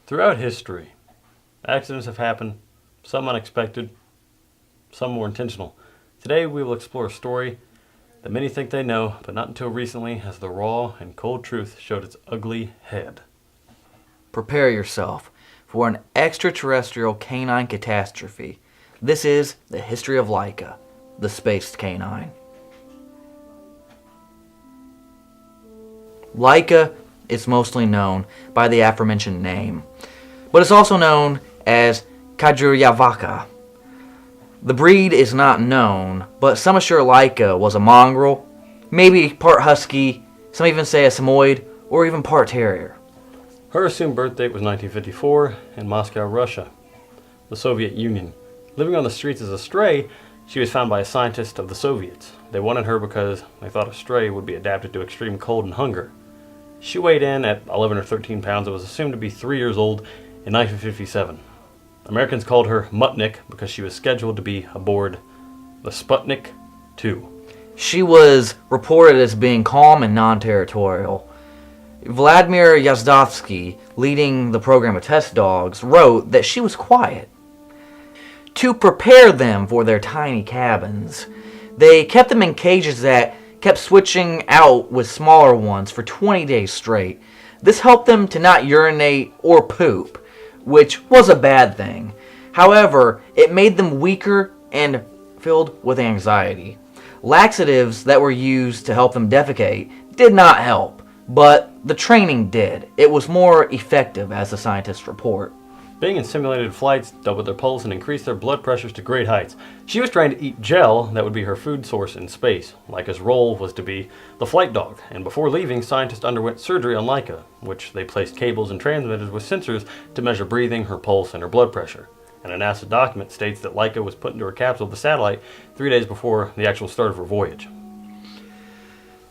Throughout history, accidents have happened, some unexpected, some more intentional. Today we will explore a story that many think they know, but not until recently has the raw and cold truth showed its ugly head. Prepare yourself for an extraterrestrial canine catastrophe. This is the history of Laika, the spaced canine. Laika is mostly known by the aforementioned name, but it's also known as Kajuryavaka. The breed is not known, but some assure Laika was a mongrel, maybe part husky, some even say a Samoyed, or even part terrier. Her assumed birth date was 1954 in Moscow, Russia, the Soviet Union. Living on the streets as a stray, she was found by a scientist of the Soviets. They wanted her because they thought a stray would be adapted to extreme cold and hunger. She weighed in at 11 or 13 pounds and was assumed to be 3 years old in 1957. Americans called her Mutnik because she was scheduled to be aboard the Sputnik 2. She was reported as being calm and non-territorial. Vladimir Yazdovsky, leading the program of test dogs, wrote that she was quiet. To prepare them for their tiny cabins, they kept them in cages that kept switching out with smaller ones for 20 days straight. This helped them to not urinate or poop, which was a bad thing. However, it made them weaker and filled with anxiety. Laxatives that were used to help them defecate did not help, but the training did. It was more effective, as the scientists report. Being in simulated flights doubled their pulse and increased their blood pressures to great heights. She was trying to eat gel that would be her food source in space. Laika's role was to be the flight dog, and before leaving, scientists underwent surgery on Laika, which they placed cables and transmitters with sensors to measure breathing, her pulse, and her blood pressure. And a NASA document states that Laika was put into her capsule of the satellite 3 days before the actual start of her voyage.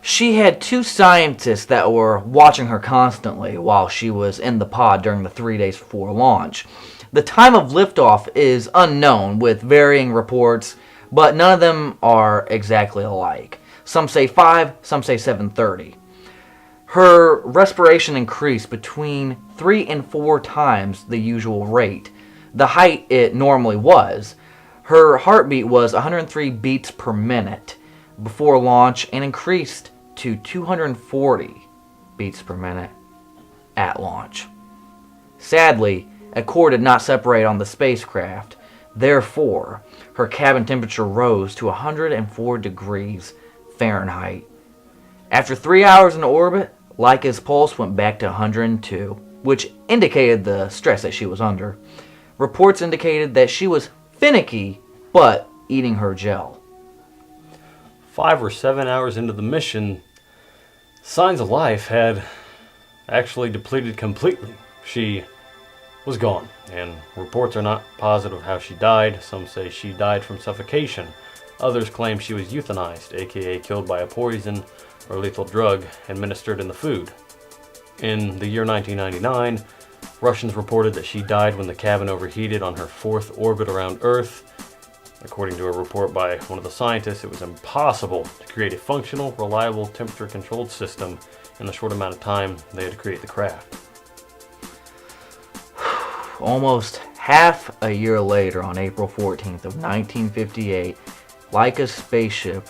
She had 2 scientists that were watching her constantly while she was in the pod during the 3 days before launch. The time of liftoff is unknown with varying reports, but none of them are exactly alike. Some say 5, some say 7:30. Her respiration increased between 3 and 4 times the usual rate, the height it normally was. Her heartbeat was 103 beats per minute before launch and increased to 240 beats per minute at launch. Sadly, a core did not separate on the spacecraft. Therefore, her cabin temperature rose to 104 degrees Fahrenheit. After 3 hours in orbit, Laika's pulse went back to 102, which indicated the stress that she was under. Reports indicated that she was finicky, but eating her gel. 5 or 7 hours into the mission, signs of life had actually depleted completely. She was gone, and reports are not positive how she died. Some say she died from suffocation. Others claim she was euthanized, aka killed by a poison or lethal drug administered in the food. In the year 1999, Russians reported that she died when the cabin overheated on her 4th orbit around Earth. According to a report by one of the scientists, it was impossible to create a functional, reliable, temperature-controlled system in the short amount of time they had to create the craft. Almost half a year later, on April 14th of 1958, Laika's spaceship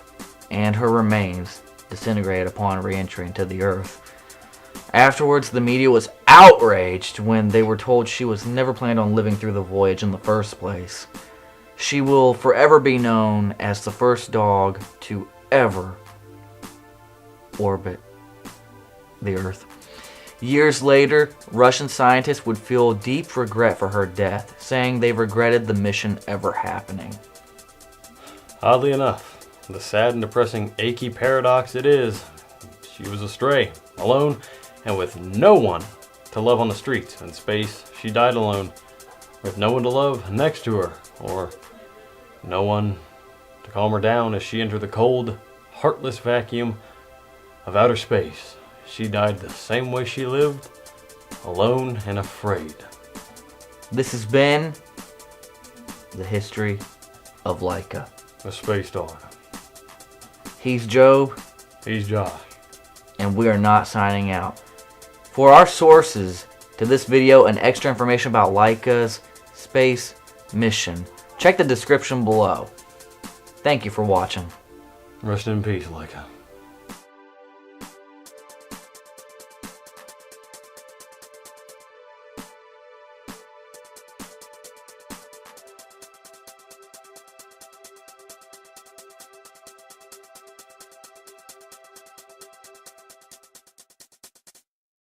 and her remains disintegrated upon re-entry into the Earth. Afterwards, the media was outraged when they were told she was never planned on living through the voyage in the first place. She will forever be known as the first dog to ever orbit the Earth. Years later, Russian scientists would feel deep regret for her death, saying they regretted the mission ever happening. Oddly enough, the sad and depressing achy paradox it is, she was a stray, alone, and with no one to love on the streets. In space, she died alone, with no one to love next to her, or no one to calm her down as she entered the cold, heartless vacuum of outer space. She died the same way she lived, alone and afraid. This has been the history of Laika. The space dog. He's Job. He's Josh. And we are not signing out. For our sources, to this video and extra information about Laika's space mission, check the description below. Thank you for watching. Rest in peace, Laika.